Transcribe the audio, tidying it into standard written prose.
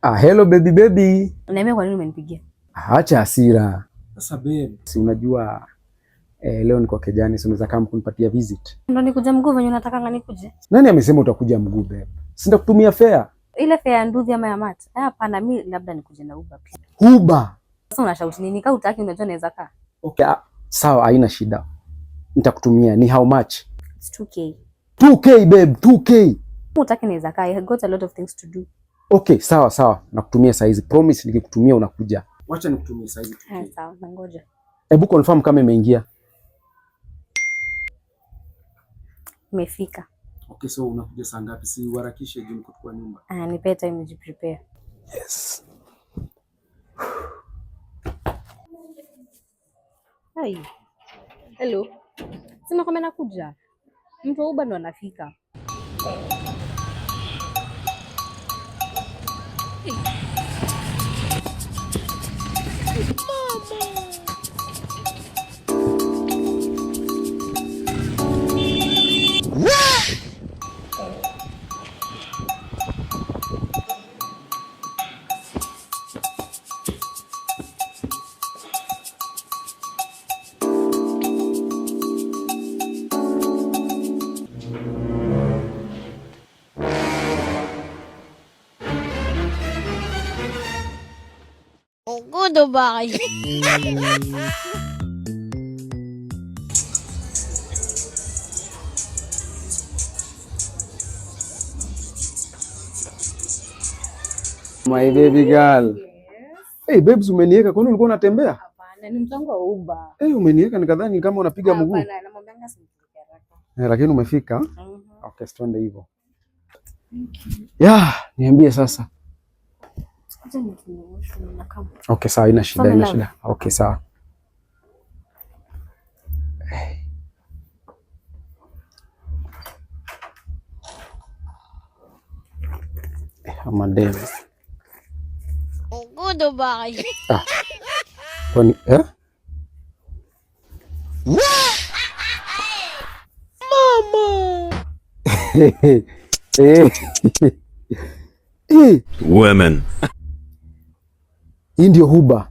Hello baby baby. Niambia kwa nini umenipigia? Acha hasira. Sasa babe, si unajua leo niko Kejani, si unaweza kama kunipatia visit? Ndio nikuja mguu venye unataka ngani kuje? Nani amesema utakuja mguu babe? Si ndakutumia fare. Ile fare ya nduthi ama ya mat? Hapana, mimi labda nikuje na Uber pia. Uber. Sasa unashauti nini? Kama utaki unajua naweza kaa. Okay, sawa, haina shida. Nitakutumia. Ni how much? It's 2K. 2K babe, 2K. Utaki naweza kaa. I got a lot of things to do. Okay, sawa. Nakutumia saizi. Promise nikikutumia unakuja. Wacha nikutumie saizi. Sawa, nangoja. Hebu confirm kama imeingia. Imefika. Okay, so unakuja saa ngapi? Si uharakishe juu niko kwa nyumba. Nipe time nijiprepare. Yes. Hai. Hello. Sema kama nakuja. Mtu wa Uber ndo anafika. Good bye. My baby girl. Yes. Hey babes, umeniweka kwani ulikuwa unatembea? Hapana, ni mtango wa Uber. Umeniweka nikadhani kama unapiga mguu. Hapana, namwambia simpeleke haraka. Lakini umefika? Okay, twende hivyo. Niambie sasa. Okay, sawa, ina shida. Okay, sawa. Amadebe. Good bye. Kwani Mama. Women. Hii ndio Uber.